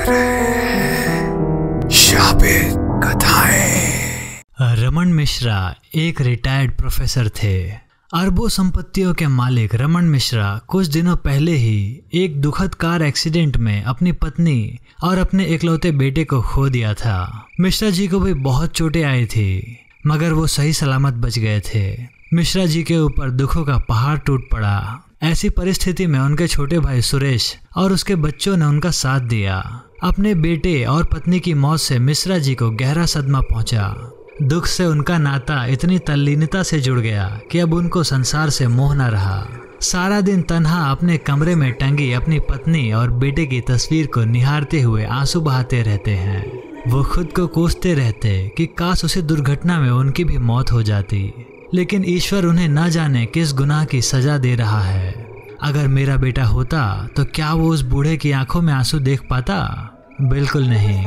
रहे हैं शापित कथाएं। रमन मिश्रा एक रिटायर्ड प्रोफेसर थे। अरबों संपत्तियों के मालिक रमन मिश्रा कुछ दिनों पहले ही एक दुखद कार एक्सीडेंट में अपनी पत्नी और अपने इकलौते बेटे को खो दिया था। मिश्रा जी को भी बहुत चोटें आई थी, मगर वो सही सलामत बच गए थे। मिश्रा जी के ऊपर दुखों का पहाड़ टूट पड़ा। ऐसी परिस्थिति में उनके छोटे भाई सुरेश और उसके बच्चों ने उनका साथ दिया। अपने बेटे और पत्नी की मौत से मिश्रा जी को गहरा सदमा पहुंचा। दुख से उनका नाता इतनी तल्लीनता से जुड़ गया कि अब उनको संसार से मोह न रहा। सारा दिन तन्हा अपने कमरे में टंगी अपनी पत्नी और बेटे की तस्वीर को निहारते हुए आंसू बहाते रहते हैं। वो खुद को कोसते रहते कि काश उसी दुर्घटना में उनकी भी मौत हो जाती, लेकिन ईश्वर उन्हें न जाने किस गुनाह की सजा दे रहा है। अगर मेरा बेटा होता तो क्या वो उस बूढ़े की आंखों में आंसू देख पाता? बिल्कुल नहीं।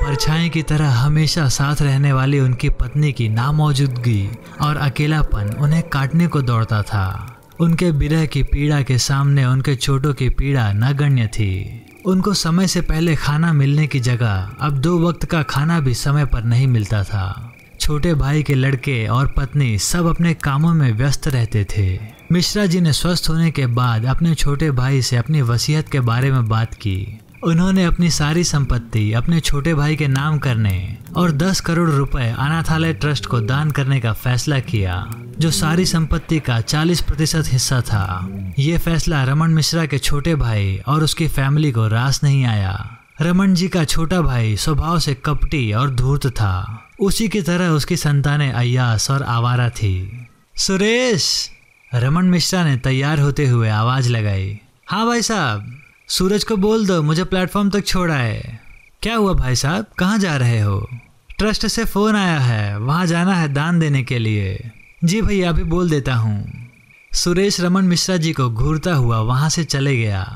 परछाई की तरह हमेशा साथ रहने वाली उनकी पत्नी की नामौजूदगी और अकेलापन उन्हें काटने को दौड़ता था। उनके विरह की पीड़ा के सामने उनके चोटों की पीड़ा नगण्य थी। उनको समय से पहले खाना मिलने की जगह अब 2 वक्त का खाना भी समय पर नहीं मिलता था। छोटे भाई के लड़के और पत्नी सब अपने कामों में व्यस्त रहते थे। मिश्रा जी ने स्वस्थ होने के बाद अपने छोटे भाई से अपनी वसीयत के बारे में बात की। उन्होंने अपनी सारी संपत्ति अपने छोटे भाई के नाम करने और 10 करोड़ रुपए अनाथालय ट्रस्ट को दान करने का फैसला किया, जो सारी संपत्ति का 40% हिस्सा था। ये फैसला रमन मिश्रा के छोटे भाई और उसकी फैमिली को रास नहीं आया। रमन जी का छोटा भाई स्वभाव से कपटी और धूर्त था। उसी की तरह उसकी संतानें अय्यास और आवारा थी। सुरेश, रमन मिश्रा ने तैयार होते हुए आवाज लगाई। हाँ भाई साहब, सूरज को बोल दो मुझे प्लेटफॉर्म तक छोड़ा है। क्या हुआ भाई साहब, कहाँ जा रहे हो? ट्रस्ट से फ़ोन आया है, वहाँ जाना है दान देने के लिए। जी भैया, अभी बोल देता हूँ। सुरेश रमन मिश्रा जी को घूरता हुआ वहाँ से चले गया।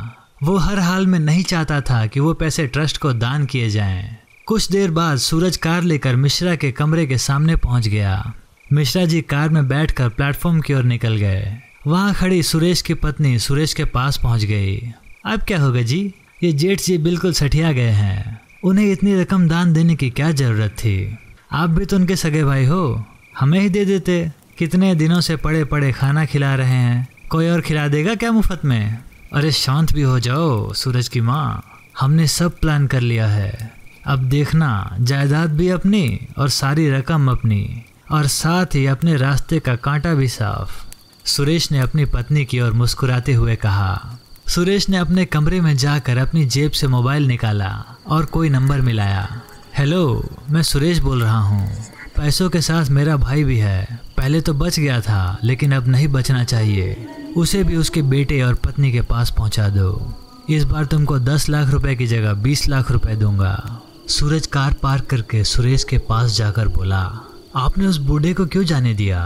वो हर हाल में नहीं चाहता था कि वो पैसे ट्रस्ट को दान किए जाएं। कुछ देर बाद सूरज कार लेकर मिश्रा के कमरे के सामने पहुंच गया। मिश्रा जी कार में बैठकर प्लेटफॉर्म की ओर निकल गए। वहां खड़ी सुरेश की पत्नी सुरेश के पास पहुंच गई। अब क्या होगा जी, ये जेठ जी बिल्कुल सठिया गए हैं। उन्हें इतनी रकम दान देने की क्या जरूरत थी? आप भी तो उनके सगे भाई हो, हमें ही दे देते। कितने दिनों से पड़े पड़े खाना खिला रहे हैं, कोई और खिला देगा क्या मुफ्त में? अरे शांत भी हो जाओ सूरज की माँ, हमने सब प्लान कर लिया है। अब देखना, जायदाद भी अपनी और सारी रकम अपनी, और साथ ही अपने रास्ते का कांटा भी साफ। सुरेश ने अपनी पत्नी की ओर मुस्कुराते हुए कहा। सुरेश ने अपने कमरे में जाकर अपनी जेब से मोबाइल निकाला और कोई नंबर मिलाया। हेलो, मैं सुरेश बोल रहा हूँ। पैसों के साथ मेरा भाई भी है। पहले तो बच गया था, लेकिन अब नहीं बचना चाहिए। उसे भी उसके बेटे और पत्नी के पास पहुँचा दो। इस बार तुमको 10 लाख रुपए की जगह 20 लाख रुपए दूंगा। सूरज कार पार्क करके सुरेश के पास जाकर बोला, आपने उस बूढ़े को क्यों जाने दिया?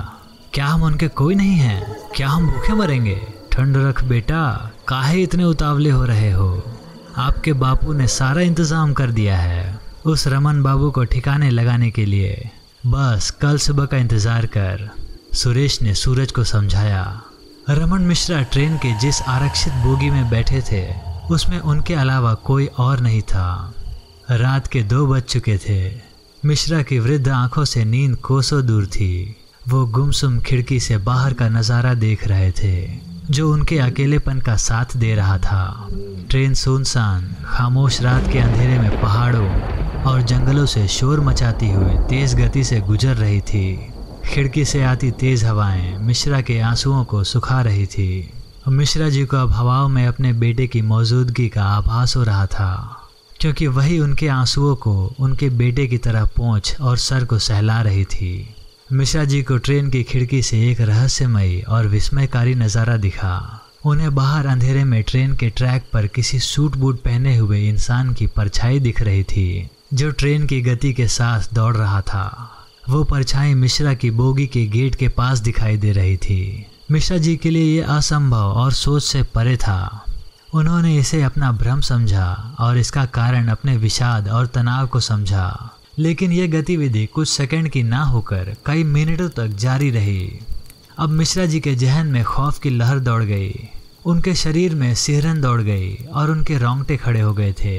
क्या हम उनके कोई नहीं हैं? क्या हम भूखे मरेंगे? ठंड रख बेटा, काहे इतने उतावले हो रहे हो? आपके बापू ने सारा इंतजाम कर दिया है उस रमन बाबू को ठिकाने लगाने के लिए। बस कल सुबह का इंतजार कर। सुरेश ने सूरज को समझाया। रमन मिश्रा ट्रेन के जिस आरक्षित बोगी में बैठे थे, उसमें उनके अलावा कोई और नहीं था। रात के 2 बज चुके थे। मिश्रा की वृद्ध आंखों से नींद कोसों दूर थी। वो गुमसुम खिड़की से बाहर का नज़ारा देख रहे थे, जो उनके अकेलेपन का साथ दे रहा था। ट्रेन सुनसान खामोश रात के अंधेरे में पहाड़ों और जंगलों से शोर मचाती हुई तेज गति से गुजर रही थी। खिड़की से आती तेज हवाएं मिश्रा के आंसुओं को सुखा रही थी। मिश्रा जी को अब हवाओं में अपने बेटे की मौजूदगी का आभास हो रहा था, क्योंकि वही उनके आंसुओं को उनके बेटे की तरह पोंछ और सर को सहला रही थी। मिश्रा जी को ट्रेन की खिड़की से एक रहस्यमयी और विस्मयकारी नज़ारा दिखा। उन्हें बाहर अंधेरे में ट्रेन के ट्रैक पर किसी सूट बूट पहने हुए इंसान की परछाई दिख रही थी, जो ट्रेन की गति के साथ दौड़ रहा था। वो परछाई मिश्रा की बोगी के गेट के पास दिखाई दे रही थी। मिश्रा जी के लिए ये असंभव और सोच से परे था। उन्होंने इसे अपना भ्रम समझा और इसका कारण अपने विषाद और तनाव को समझा। लेकिन यह गतिविधि कुछ सेकंड की ना होकर कई मिनटों तक जारी रही। अब मिश्रा जी के जहन में खौफ की लहर दौड़ गई। उनके शरीर में सिहरन दौड़ गई और उनके रोंगटे खड़े हो गए थे।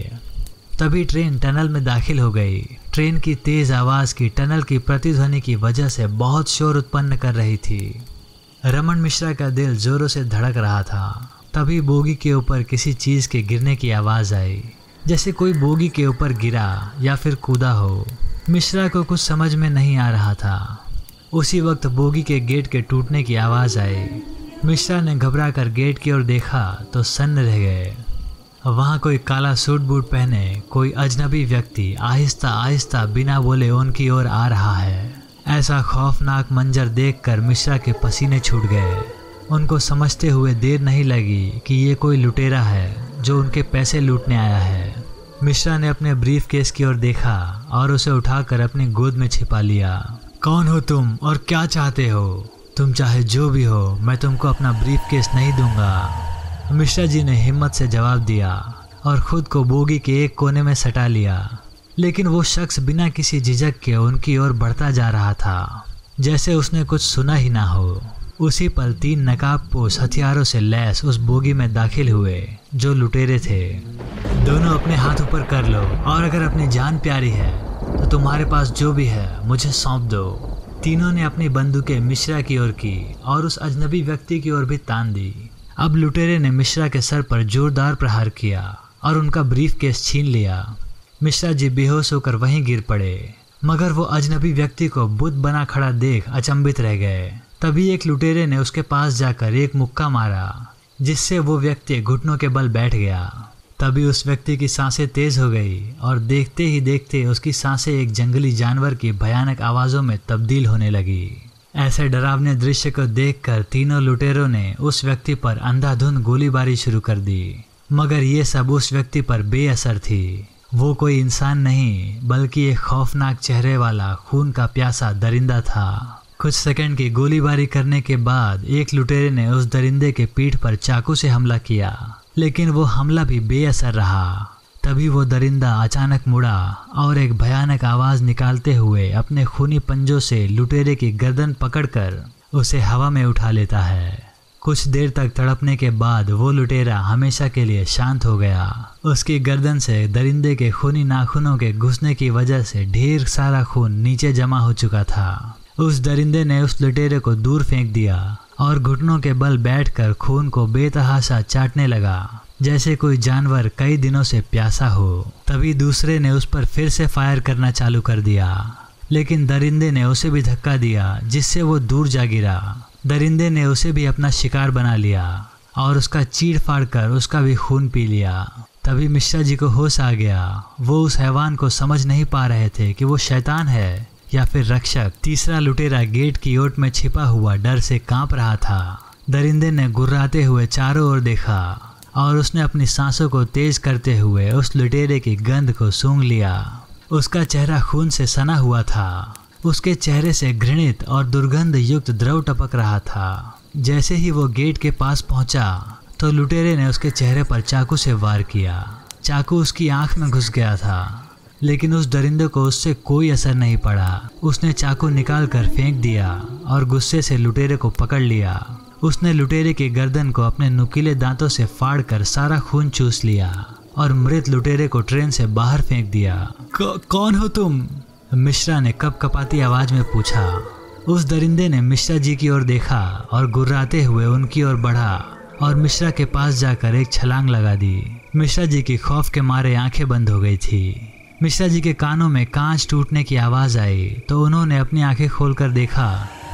तभी ट्रेन टनल में दाखिल हो गई। ट्रेन की तेज आवाज की टनल की प्रतिध्वनि की वजह से बहुत शोर उत्पन्न कर रही थी। रमन मिश्रा का दिल जोरों से धड़क रहा था। तभी बोगी के ऊपर किसी चीज के गिरने की आवाज आई, जैसे कोई बोगी के ऊपर गिरा या फिर कूदा हो। मिश्रा को कुछ समझ में नहीं आ रहा था। उसी वक्त बोगी के गेट के टूटने की आवाज आई। मिश्रा ने घबरा कर गेट की ओर देखा तो सन्न रह गए। वहाँ कोई काला सूट बूट पहने कोई अजनबी व्यक्ति आहिस्ता आहिस्ता बिना बोले उनकी ओर आ रहा है। ऐसा खौफनाक मंजर देखकर मिश्रा के पसीने छूट गए। उनको समझते हुए देर नहीं लगी कि ये कोई लुटेरा है जो उनके पैसे लूटने आया है। मिश्रा ने अपने ब्रीफ केस की ओर देखा और उसे उठाकर अपनी गोद में छिपा लिया। कौन हो तुम और क्या चाहते हो? तुम चाहे जो भी हो, मैं तुमको अपना ब्रीफ केस नहीं दूंगा। मिश्रा जी ने हिम्मत से जवाब दिया और खुद को बोगी के एक कोने में सटा लिया। लेकिन वो शख्स बिना किसी झिझक के उनकी ओर बढ़ता जा रहा था, जैसे उसने कुछ सुना ही ना हो। उसी पल 3 नकाबपोश हथियारों से लैस उस बोगी में दाखिल हुए जो लुटेरे थे। दोनों अपने हाथ ऊपर कर लो और अगर अपनी जान प्यारी है तो तुम्हारे पास जो भी है मुझे सौंप दो। तीनों ने अपनी बंदूकें मिश्रा की ओर की और उस अजनबी व्यक्ति की ओर भी तान दी। अब लुटेरे ने मिश्रा के सर पर जोरदार प्रहार किया और उनका ब्रीफ केस छीन लिया। मिश्रा जी बेहोश होकर वहीं गिर पड़े, मगर वो अजनबी व्यक्ति को बुत बना खड़ा देख अचंभित रह गए। तभी एक लुटेरे ने उसके पास जाकर एक मुक्का मारा, जिससे वो व्यक्ति घुटनों के बल बैठ गया। तभी उस व्यक्ति की सांसें तेज हो गई और देखते ही देखते उसकी सांसें एक जंगली जानवर की भयानक आवाज़ों में तब्दील होने लगी। ऐसे डरावने दृश्य को देखकर तीनों लुटेरों ने उस व्यक्ति पर अंधाधुंध गोलीबारी शुरू कर दी, मगर ये सब उस व्यक्ति पर बेअसर थी। वो कोई इंसान नहीं बल्कि एक खौफनाक चेहरे वाला खून का प्यासा दरिंदा था। कुछ सेकंड की गोलीबारी करने के बाद एक लुटेरे ने उस दरिंदे के पीठ पर चाकू से हमला किया, लेकिन वो हमला भी बेअसर रहा। तभी वो दरिंदा अचानक मुड़ा और एक भयानक आवाज निकालते हुए अपने खूनी पंजों से लुटेरे की गर्दन पकड़कर उसे हवा में उठा लेता है। कुछ देर तक तड़पने के बाद वो लुटेरा हमेशा के लिए शांत हो गया। उसकी गर्दन से दरिंदे के खूनी नाखूनों के घुसने की वजह से ढेर सारा खून नीचे जमा हो चुका था। उस दरिंदे ने उस लुटेरे को दूर फेंक दिया और घुटनों के बल बैठकर खून को बेतहाशा चाटने लगा, जैसे कोई जानवर कई दिनों से प्यासा हो। तभी दूसरे ने उस पर फिर से फायर करना चालू कर दिया, लेकिन दरिंदे ने उसे भी धक्का दिया, जिससे वो दूर जा गिरा। दरिंदे ने उसे भी अपना शिकार बना लिया और उसका चीड़ फाड़ कर उसका भी खून पी लिया। तभी मिश्रा जी को होश आ गया। वो उस हैवान को समझ नहीं पा रहे थे कि वो शैतान है या फिर रक्षक। तीसरा लुटेरा गेट की ओट में छिपा हुआ डर से कांप रहा था। दरिंदे ने गुर्राते हुए चारों ओर देखा और उसने अपनी सांसों को तेज करते हुए उस लुटेरे की गंध को सूंघ लिया। उसका चेहरा खून से सना हुआ था। उसके चेहरे से घृणित और दुर्गंध युक्त द्रव टपक रहा था। जैसे ही वो गेट के पास पहुंचा तो लुटेरे ने उसके चेहरे पर चाकू से वार किया। चाकू उसकी आंख में घुस गया था, लेकिन उस दरिंदे को उससे कोई असर नहीं पड़ा। उसने चाकू निकाल कर फेंक दिया और गुस्से से लुटेरे को पकड़ लिया। उसने लुटेरे की गर्दन को अपने नुकीले दांतों से फाड़ कर सारा खून चूस लिया और मृत लुटेरे को ट्रेन से बाहर फेंक दिया। कौन हो तुम? मिश्रा ने कपकपाती आवाज में पूछा। उस दरिंदे ने मिश्रा जी की ओर देखा और गुर्राते हुए उनकी ओर बढ़ा और मिश्रा के पास जाकर एक छलांग लगा दी। मिश्रा जी की खौफ के मारे आंखें बंद हो गई थी। मिश्रा जी के कानों में कांच टूटने की आवाज़ आई तो उन्होंने अपनी आंखें खोलकर देखा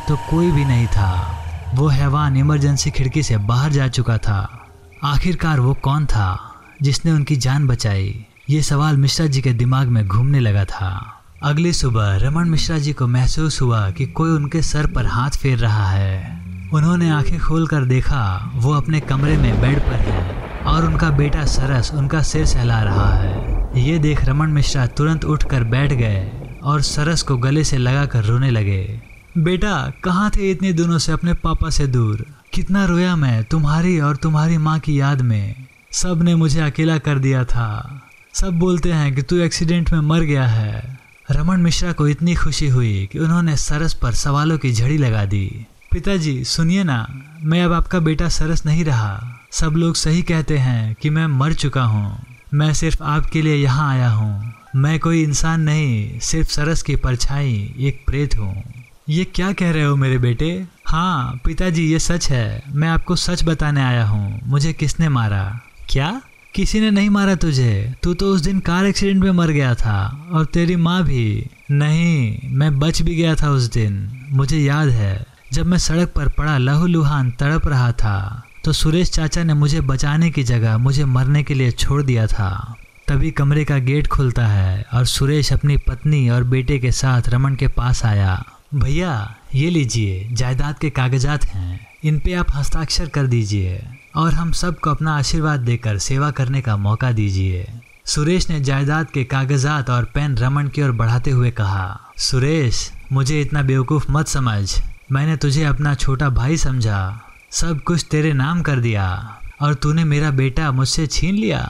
तो कोई भी नहीं था। वो हैवान इमरजेंसी खिड़की से बाहर जा चुका था। आखिरकार वो कौन था जिसने उनकी जान बचाई? ये सवाल मिश्रा जी के दिमाग में घूमने लगा था। अगली सुबह रमन मिश्रा जी को महसूस हुआ कि कोई उनके सर पर हाथ फेर रहा है। उन्होंने आंखें खोलकर देखा वो अपने कमरे में बेड पर है और उनका बेटा सरस उनका सिर सहला रहा है। ये देख रमन मिश्रा तुरंत उठकर बैठ गए और सरस को गले से लगाकर रोने लगे। बेटा, कहाँ थे इतने दिनों से अपने पापा से दूर? कितना रोया मैं तुम्हारी और तुम्हारी माँ की याद में। सब ने मुझे अकेला कर दिया था। सब बोलते हैं कि तू एक्सीडेंट में मर गया है। रमन मिश्रा को इतनी खुशी हुई कि उन्होंने सरस पर सवालों की झड़ी लगा दी। पिताजी सुनिए ना, मैं अब आपका बेटा सरस नहीं रहा। सब लोग सही कहते हैं कि मैं मर चुका हूँ। मैं सिर्फ आपके लिए यहाँ आया हूँ। मैं कोई इंसान नहीं, सिर्फ सरस की परछाई, एक प्रेत हूँ। ये क्या कह रहे हो मेरे बेटे? हाँ पिताजी, ये सच है। मैं आपको सच बताने आया हूँ। मुझे किसने मारा? क्या? किसी ने नहीं मारा तुझे। तू तो उस दिन कार एक्सीडेंट में मर गया था, और तेरी माँ भी। नहीं, मैं बच भी गया था उस दिन। मुझे याद है, जब मैं सड़क पर पड़ा लहूलुहान तड़प रहा था, तो सुरेश चाचा ने मुझे बचाने की जगह मुझे मरने के लिए छोड़ दिया था। तभी कमरे का गेट खुलता है और सुरेश अपनी पत्नी और बेटे के साथ रमन के पास आया। भैया ये लीजिए, जायदाद के कागजात हैं, इन पे आप हस्ताक्षर कर दीजिए और हम सबको अपना आशीर्वाद देकर सेवा करने का मौका दीजिए। सुरेश ने जायदाद के कागजात और पेन रमन की ओर बढ़ाते हुए कहा, सुरेश, मुझे इतना बेवकूफ़ मत समझ। मैंने तुझे अपना छोटा भाई समझा, सब कुछ तेरे नाम कर दिया, और तूने मेरा बेटा मुझसे छीन लिया।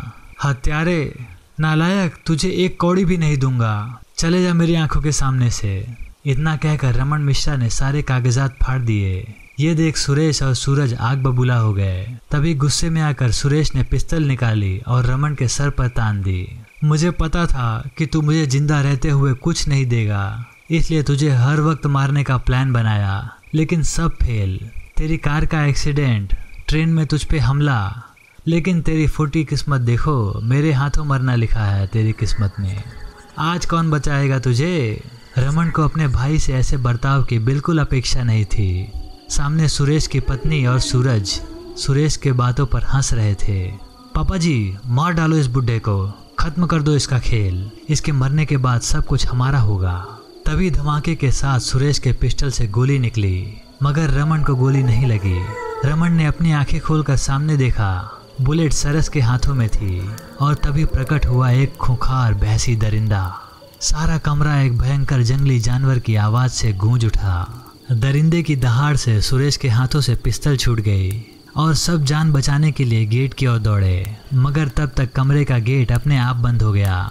हत्यारे, नालायक, तुझे एक कौड़ी भी नहीं दूंगा। चले जा मेरी आंखों के सामने से। इतना कहकर रमन मिश्रा ने सारे कागजात फाड़ दिए। ये देख सुरेश और सूरज आग बबूला हो गए। तभी गुस्से में आकर सुरेश ने पिस्तौल निकाली और रमन के सर पर तान दी। मुझे पता था कि तू मुझे जिंदा रहते हुए कुछ नहीं देगा, इसलिए तुझे हर वक्त मारने का प्लान बनाया, लेकिन सब फेल। तेरी कार का एक्सीडेंट, ट्रेन में तुझ पे हमला, लेकिन तेरी फूटी किस्मत देखो, मेरे हाथों मरना लिखा है तेरी किस्मत में। आज कौन बचाएगा तुझे? रमन को अपने भाई से ऐसे बर्ताव की बिल्कुल अपेक्षा नहीं थी। सामने सुरेश की पत्नी और सूरज सुरेश के बातों पर हंस रहे थे। पापा जी, मार डालो इस बुड्ढे को, खत्म कर दो इसका खेल। इसके मरने के बाद सब कुछ हमारा होगा। तभी धमाके के साथ सुरेश के पिस्टल से गोली निकली, मगर रमन को गोली नहीं लगी। रमन ने अपनी आंखें खोलकर सामने देखा, बुलेट सरस के हाथों में थी, और तभी प्रकट हुआ एक खूंखार भैंसी दरिंदा। सारा कमरा एक भयंकर जंगली जानवर की आवाज से गूंज उठा। दरिंदे की दहाड़ से सुरेश के हाथों से पिस्तौल छूट गई और सब जान बचाने के लिए गेट की ओर दौड़े, मगर तब तक कमरे का गेट अपने आप बंद हो गया।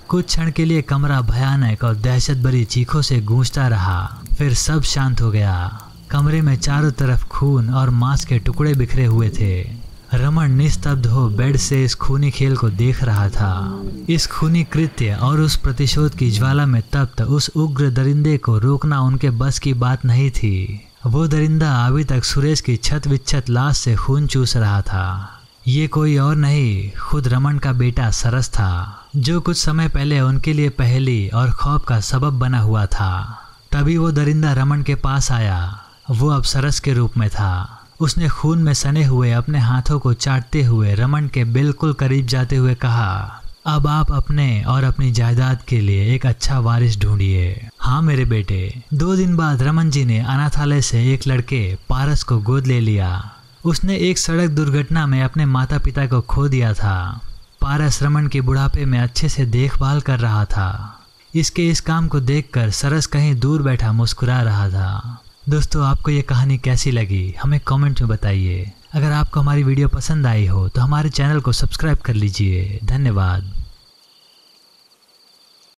कुछ क्षण के लिए कमरा भयानक और दहशत भरी चीखों से गूंजता रहा, फिर सब शांत हो गया। कमरे में चारों तरफ खून और मांस के टुकड़े बिखरे हुए थे। रमन निस्तब्ध हो बेड से इस खूनी खेल को देख रहा था। इस खूनी कृत्य और उस प्रतिशोध की ज्वाला में तप्त उस उग्र दरिंदे को रोकना उनके बस की बात नहीं थी। वो दरिंदा अभी तक सुरेश की छत विच्छत लाश से खून चूस रहा था। ये कोई और नहीं, खुद रमन का बेटा सरस था, जो कुछ समय पहले उनके लिए पहेली और खौफ का सबब बना हुआ था। तभी वो दरिंदा रमन के पास आया। वो अब सरस के रूप में था। उसने खून में सने हुए अपने हाथों को चाटते हुए रमन के बिल्कुल करीब जाते हुए कहा, अब आप अपने और अपनी जायदाद के लिए एक अच्छा वारिस ढूंढिए। हाँ मेरे बेटे। 2 दिन बाद रमन जी ने अनाथालय से एक लड़के पारस को गोद ले लिया। उसने एक सड़क दुर्घटना में अपने माता पिता को खो दिया था। पारस रमन के बुढ़ापे में अच्छे से देखभाल कर रहा था। इसके इस काम को देखकर सरस कहीं दूर बैठा मुस्कुरा रहा था। दोस्तों, आपको ये कहानी कैसी लगी हमें कमेंट में बताइए। अगर आपको हमारी वीडियो पसंद आई हो तो हमारे चैनल को सब्सक्राइब कर लीजिए। धन्यवाद।